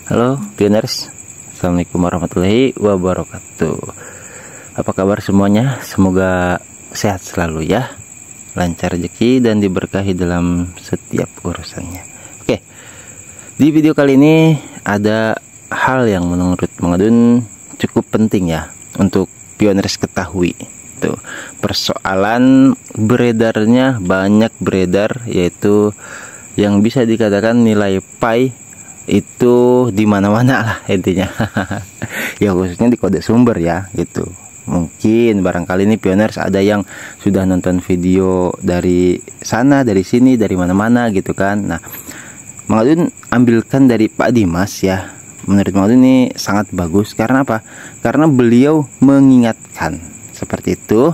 Halo pioners, assalamualaikum warahmatullahi wabarakatuh. Apa kabar semuanya? Semoga sehat selalu ya, lancar rezeki dan diberkahi dalam setiap urusannya. Oke, di video kali ini ada hal yang menurut Mang Adun cukup penting ya untuk pioners ketahui. Tuh, persoalan beredarnya banyak beredar, yaitu yang bisa dikatakan nilai pi itu di mana-mana lah intinya. Ya khususnya di kode sumber ya gitu. Mungkin barangkali ini pioners ada yang sudah nonton video dari sana, dari sini, dari mana-mana gitu kan. Nah, Mang Adun ambilkan dari Pak Dimas ya. Menurut Mang Adun ini sangat bagus karena apa? Karena beliau mengingatkan seperti itu.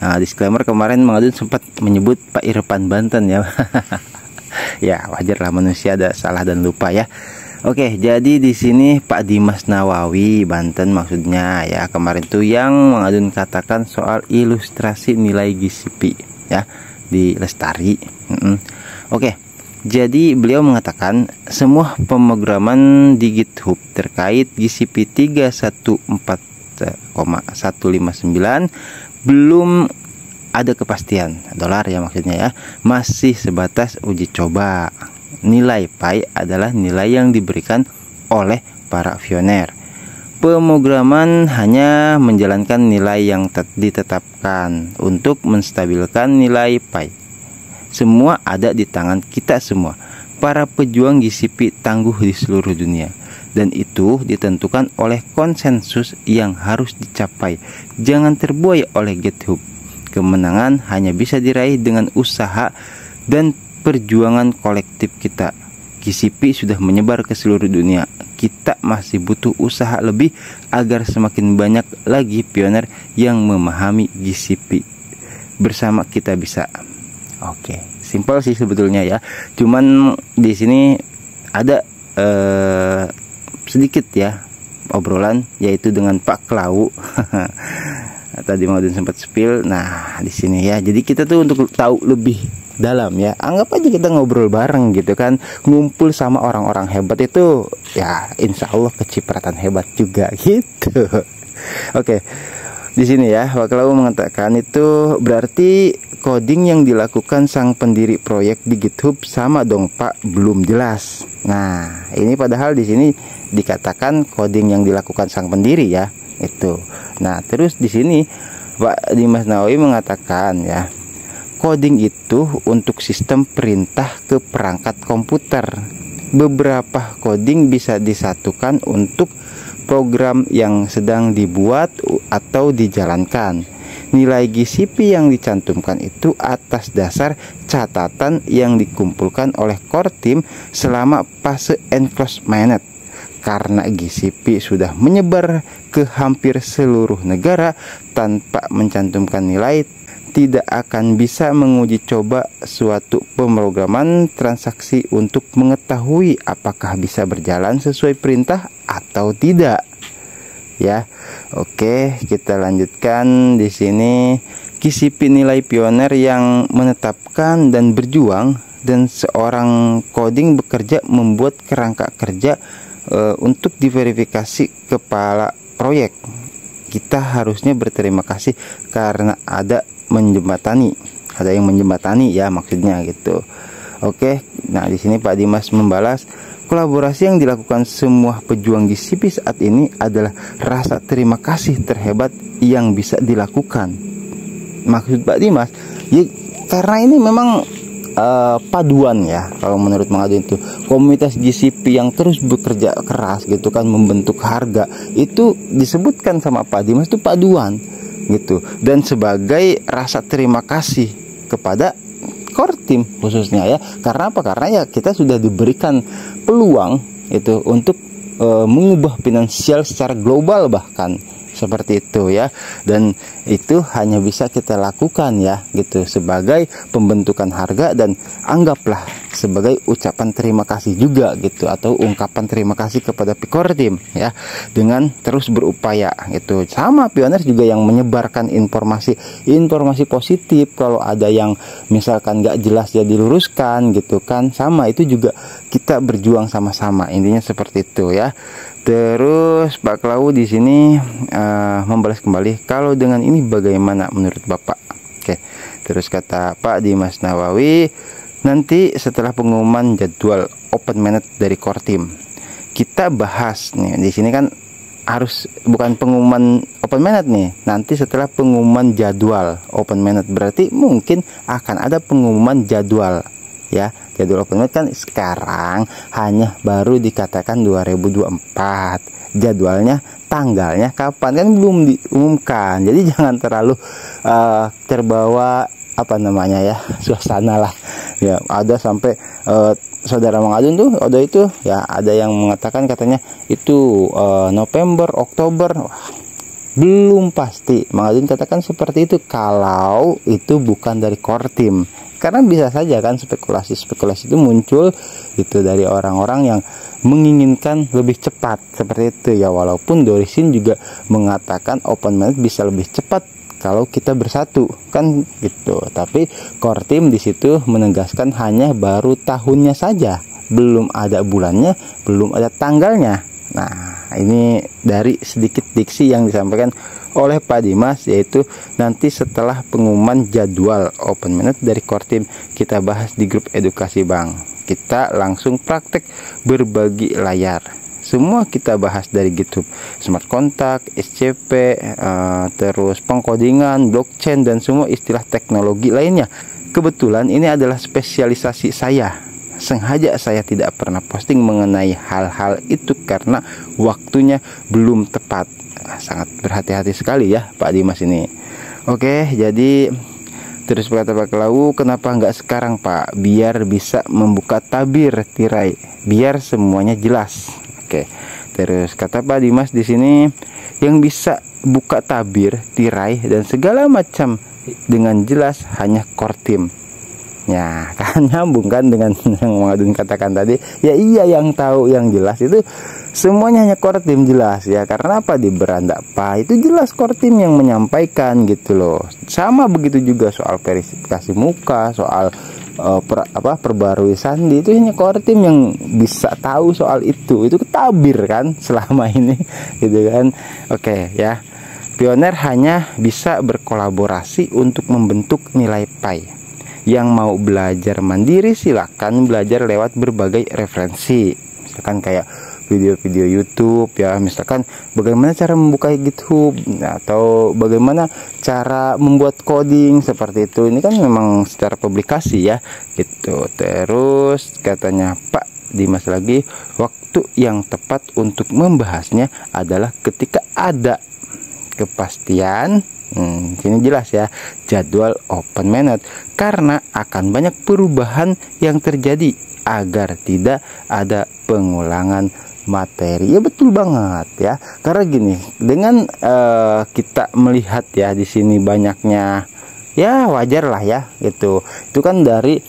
Nah, disclaimer kemarin Mang Adun sempat menyebut Pak Irfan Banten ya. Ya wajar lah, manusia ada salah dan lupa ya. Oke, jadi di sini Pak Dimas Nawawi Banten maksudnya ya, kemarin tuh yang Mang Adun katakan soal ilustrasi nilai GCP ya di Lestari. Oke, jadi beliau mengatakan semua pemrograman di GitHub terkait GCP 314,159 belum ada kepastian dolar ya maksudnya ya, masih sebatas uji coba. Nilai pi adalah nilai yang diberikan oleh para pioner. Pemrograman hanya menjalankan nilai yang ditetapkan untuk menstabilkan nilai pi. Semua ada di tangan kita semua, para pejuang GCP tangguh di seluruh dunia, dan itu ditentukan oleh konsensus yang harus dicapai. Jangan terbuai oleh GitHub. Kemenangan hanya bisa diraih dengan usaha dan perjuangan kolektif kita. GCP sudah menyebar ke seluruh dunia. Kita masih butuh usaha lebih agar semakin banyak lagi pioner yang memahami GCP. Bersama kita bisa. Oke, simpel sih sebetulnya ya. Cuman di sini ada sedikit ya obrolan, yaitu dengan Pak Klau. Tadi Mang Adun sempat spill. Nah, di sini ya. Jadi kita tuh untuk tahu lebih dalam ya, anggap aja kita ngobrol bareng gitu kan, ngumpul sama orang-orang hebat itu ya, insya Allah kecipratan hebat juga gitu. Oke, di sini ya Pak Klau mengatakan itu berarti coding yang dilakukan sang pendiri proyek di GitHub sama dong Pak, belum jelas. Nah, ini padahal di sini dikatakan coding yang dilakukan sang pendiri ya itu. Nah, terus di sini Pak Dimas Nawawi mengatakan ya, coding itu untuk sistem perintah ke perangkat komputer. Beberapa coding bisa disatukan untuk program yang sedang dibuat atau dijalankan. Nilai GCP yang dicantumkan itu atas dasar catatan yang dikumpulkan oleh core team selama fase enclosed mainnet. Karena GCP sudah menyebar ke hampir seluruh negara tanpa mencantumkan nilai, tidak akan bisa menguji coba suatu pemrograman transaksi untuk mengetahui apakah bisa berjalan sesuai perintah atau tidak. Ya, oke, kita lanjutkan di sini. GCP nilai pioner yang menetapkan dan berjuang, dan seorang coding bekerja membuat kerangka kerja untuk diverifikasi kepala proyek. Kita harusnya berterima kasih karena ada yang menjembatani ya maksudnya gitu. Oke, nah di sini Pak Dimas membalas, kolaborasi yang dilakukan semua pejuang GCP saat ini adalah rasa terima kasih terhebat yang bisa dilakukan. Maksud Pak Dimas ya, karena ini memang paduan ya, kalau menurut Mang Adun itu komunitas GCP yang terus bekerja keras gitu kan, membentuk harga, itu disebutkan sama Pak Dimas itu paduan gitu, dan sebagai rasa terima kasih kepada core team khususnya ya. Karena apa? Karena ya kita sudah diberikan peluang itu untuk mengubah finansial secara global bahkan seperti itu ya. Dan itu hanya bisa kita lakukan ya gitu sebagai pembentukan harga, dan anggaplah sebagai ucapan terima kasih juga gitu, atau ungkapan terima kasih kepada Pikortim ya, dengan terus berupaya gitu. Sama Pioneer juga yang menyebarkan informasi positif, kalau ada yang misalkan nggak jelas ya diluruskan gitu kan. Sama itu juga kita berjuang sama-sama, intinya seperti itu ya. Terus Pak Klau di sini membalas kembali, kalau dengan ini bagaimana menurut Bapak? Oke. Terus kata Pak Dimas Nawawi, nanti setelah pengumuman jadwal Open Minute dari Kortim kita bahas nih. Di sini kan harus bukan pengumuman Open Minute nih. Nanti setelah pengumuman jadwal Open Minute berarti mungkin akan ada pengumuman jadwal ya. Jadwal Open Minute kan sekarang hanya baru dikatakan 2024. Jadwalnya, tanggalnya kapan kan belum diumumkan. Jadi jangan terlalu terbawa suasana lah ya. Ada sampai saudara Mang Adun tuh ya, ada yang mengatakan katanya itu November, Oktober. Wah, belum pasti. Mang Adun katakan seperti itu kalau itu bukan dari Kortim. Karena bisa saja kan spekulasi itu muncul itu dari orang-orang yang menginginkan lebih cepat seperti itu ya. Walaupun Dorisin juga mengatakan Open Minute bisa lebih cepat kalau kita bersatu kan gitu. Tapi Kortim di situ menegaskan hanya baru tahunnya saja, belum ada bulannya, belum ada tanggalnya. Nah, ini dari sedikit diksi yang disampaikan oleh Pak Dimas, yaitu nanti setelah pengumuman jadwal Open Minute dari Kortim kita bahas di grup edukasi Bang. Kita langsung praktek berbagi layar. Semua kita bahas dari GitHub, smart contract, SCP, terus pengkodingan, blockchain, dan semua istilah teknologi lainnya. Kebetulan ini adalah spesialisasi saya. Sengaja saya tidak pernah posting mengenai hal-hal itu karena waktunya belum tepat. Sangat berhati-hati sekali ya Pak Dimas ini. Oke, jadi terus berkata Pak Klau, kenapa nggak sekarang Pak, biar bisa membuka tabir tirai, biar semuanya jelas. Oke, terus kata Pak Dimas di sini, yang bisa buka tabir tirai dan segala macam dengan jelas hanya Kortim. Ya kan nyambung kan dengan yang Mang Adun katakan tadi. Ya iya, yang tahu yang jelas itu semuanya hanya Kortim jelas ya. Karena apa, di beranda Pak itu jelas Kortim yang menyampaikan gitu loh. Sama begitu juga soal verifikasi muka, soal perbarui sandi, itu hanya Kortim yang bisa tahu soal itu. Itu tabir kan selama ini gitu kan. Oke ya. Pioneer hanya bisa berkolaborasi untuk membentuk nilai pi. Yang mau belajar mandiri silakan belajar lewat berbagai referensi, misalkan kayak video-video YouTube ya, misalkan bagaimana cara membuka GitHub atau bagaimana cara membuat coding seperti itu. Ini kan memang secara publikasi ya gitu. Terus katanya Pak Dimas lagi, waktu yang tepat untuk membahasnya adalah ketika ada kepastian. Sini jelas ya, jadwal Open Minute, karena akan banyak perubahan yang terjadi agar tidak ada pengulangan materi. Ya betul banget ya, karena gini, dengan kita melihat ya di sini banyaknya, ya wajar lah ya gitu. Itu kan dari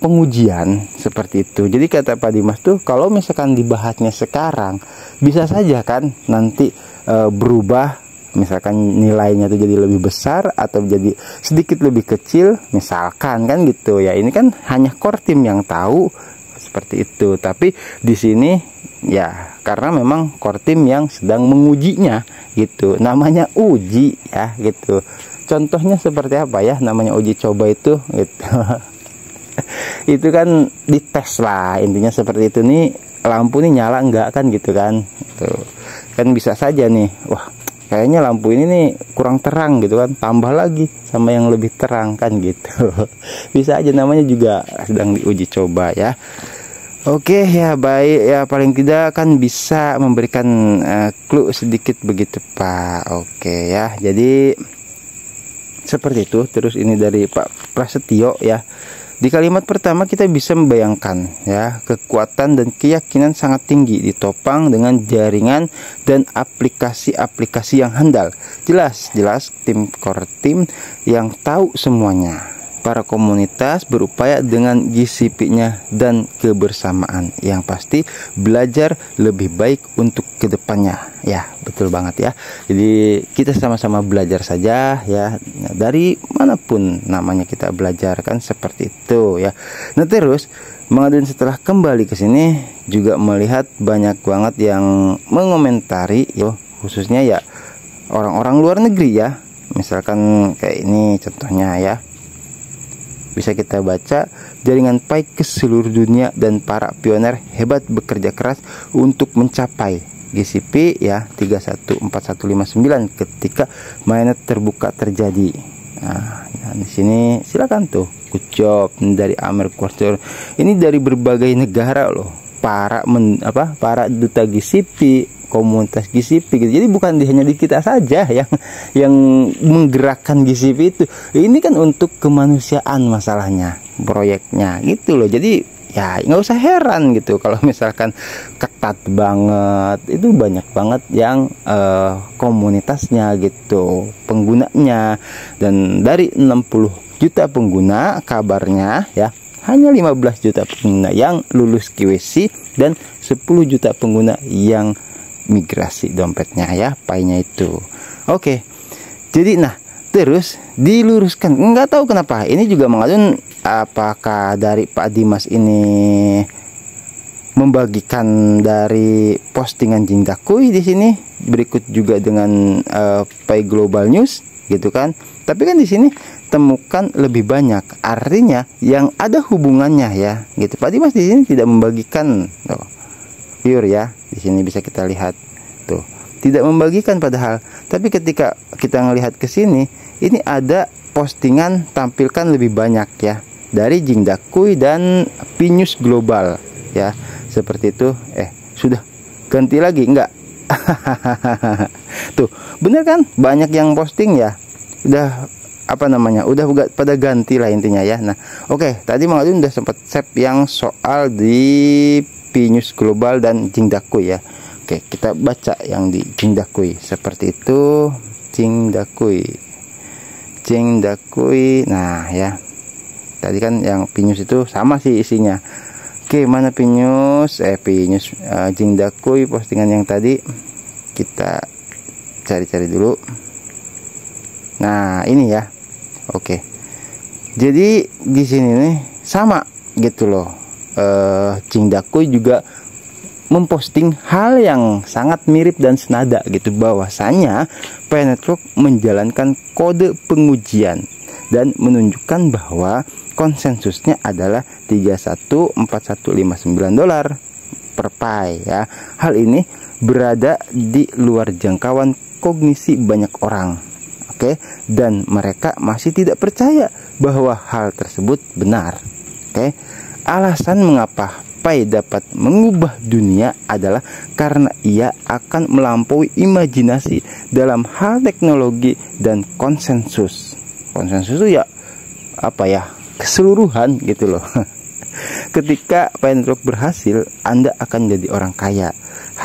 pengujian seperti itu. Jadi kata Pak Dimas tuh, kalau misalkan dibahasnya sekarang bisa saja kan nanti berubah. Misalkan nilainya itu jadi lebih besar atau jadi sedikit lebih kecil, misalkan kan gitu ya. Ini kan hanya Kortim yang tahu seperti itu. Tapi di sini ya karena memang Kortim yang sedang mengujinya gitu. Namanya uji ya gitu. Contohnya seperti apa ya namanya uji coba itu gitu. Itu kan dites lah, intinya seperti itu nih. Lampu nih nyala enggak kan gitu kan. Tuh. Kan bisa saja nih, wah kayaknya lampu ini nih kurang terang gitu kan, tambah lagi sama yang lebih terang kan gitu. Bisa aja, namanya juga sedang diuji coba ya. Oke ya, baik ya, paling tidak kan bisa memberikan clue sedikit begitu Pak. Oke ya, jadi seperti itu. Terus ini dari Pak Prasetyo ya, Di kalimat pertama kita bisa membayangkan ya, kekuatan dan keyakinan sangat tinggi ditopang dengan jaringan dan aplikasi-aplikasi yang handal. Jelas tim core team yang tahu semuanya. Para komunitas berupaya dengan GCP-nya dan kebersamaan. Yang pasti belajar lebih baik untuk kedepannya. Ya, betul banget ya. Jadi kita sama-sama belajar saja ya. Dari manapun namanya kita belajar kan seperti itu ya. Nah terus Mang Adun setelah kembali ke sini juga melihat banyak banget yang mengomentari yo, khususnya ya orang-orang luar negeri ya. Misalkan kayak ini contohnya ya. Bisa kita baca, jaringan Pi ke seluruh dunia dan para pioner hebat bekerja keras untuk mencapai GCP ya 314159 ketika mainnet terbuka terjadi. Nah, di sini silakan tuh, good job dari Amer Quarter. Ini dari berbagai negara loh, para duta GCP, komunitas GCP gitu. Jadi bukan hanya di kita saja yang menggerakkan GCP itu. Ini kan untuk kemanusiaan masalahnya, proyeknya gitu loh. Jadi ya nggak usah heran gitu kalau misalkan ketat banget, itu banyak banget yang komunitasnya gitu, penggunanya. Dan dari 60 juta pengguna kabarnya ya hanya 15 juta pengguna yang lulus KYC dan 10 juta pengguna yang migrasi dompetnya ya, Pi-nya itu. Oke. Jadi nah, terus diluruskan. Nggak tahu kenapa. Ini juga Mang Adun, apakah dari Pak Dimas ini membagikan dari postingan Jingdakui di sini, berikut juga dengan Pi Global News gitu kan. Tapi kan di sini temukan lebih banyak, artinya yang ada hubungannya ya gitu. Pak Dimas di sini tidak membagikan tuh, pure ya, di sini bisa kita lihat tuh, tidak membagikan padahal. Tapi ketika kita ngelihat ke sini, ini ada postingan tampilkan lebih banyak ya dari Jingdakui dan Pinews Global ya, seperti itu. Sudah ganti lagi enggak? Tuh, bener kan? Banyak yang posting ya. Udah udah pada ganti lah intinya ya. Nah, oke, tadi Mang Adun udah sempat save yang soal di Pinews Global dan Jingdakui ya. Oke, kita baca yang di Jingdakui seperti itu. Jingdakui. Nah ya, tadi kan yang Pinews itu sama sih isinya. Oke, mana Pinews? Pinews Jingdakui postingan yang tadi kita cari-cari dulu. Nah ini ya. Oke, jadi di sini nih sama gitu loh. Jingdakui juga memposting hal yang sangat mirip dan senada gitu, bahwasanya Pi Network menjalankan kode pengujian dan menunjukkan bahwa konsensusnya adalah $314159 per Pi ya. Hal ini berada di luar jangkauan kognisi banyak orang. Oke, dan mereka masih tidak percaya bahwa hal tersebut benar. Oke, alasan mengapa Pi dapat mengubah dunia adalah karena ia akan melampaui imajinasi dalam hal teknologi dan konsensus. Konsensus itu ya keseluruhan gitu loh. Ketika Pi Network berhasil, Anda akan jadi orang kaya.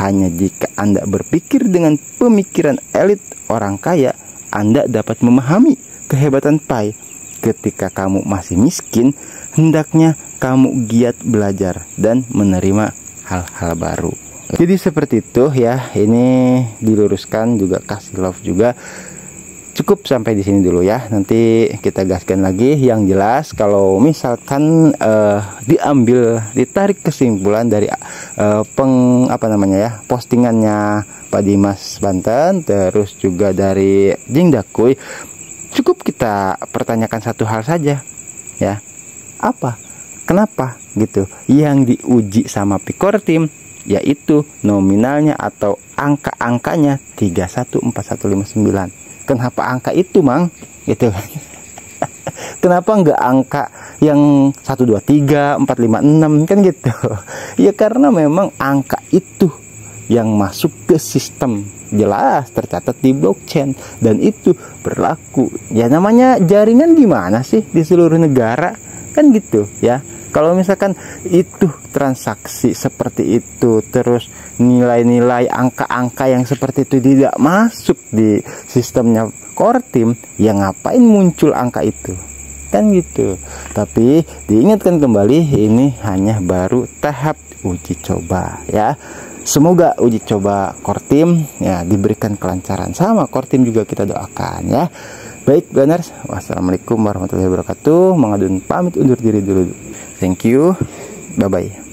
Hanya jika Anda berpikir dengan pemikiran elit orang kaya, Anda dapat memahami kehebatan Pi. Ketika kamu masih miskin, hendaknya kamu giat belajar dan menerima hal-hal baru. Jadi seperti itu ya. Ini diluruskan juga, kasih love juga. Cukup sampai di sini dulu ya. Nanti kita gaskan lagi. Yang jelas kalau misalkan ditarik kesimpulan dari postingannya Pak Dimas Banten, terus juga dari Jingdakui, cukup kita pertanyakan satu hal saja ya. Kenapa gitu yang diuji sama Pi Core Team, yaitu nominalnya atau angka-angkanya 314159. Kenapa angka itu, Mang? Gitu. Kenapa nggak angka yang 123, 456 kan gitu? Ya karena memang angka itu yang masuk ke sistem, jelas tercatat di blockchain, dan itu berlaku. Ya namanya jaringan gimana sih di seluruh negara Kan gitu ya. Kalau misalkan itu transaksi seperti itu, terus nilai-nilai angka-angka yang seperti itu tidak masuk di sistemnya core team, ya ngapain muncul angka itu? Kan gitu. Tapi diingatkan kembali, ini hanya baru tahap uji coba ya. Semoga uji coba core team ya diberikan kelancaran, sama core team juga kita doakan ya. Baik Gunners, wassalamualaikum warahmatullahi wabarakatuh. Mang Adun pamit undur diri dulu. Thank you, bye bye.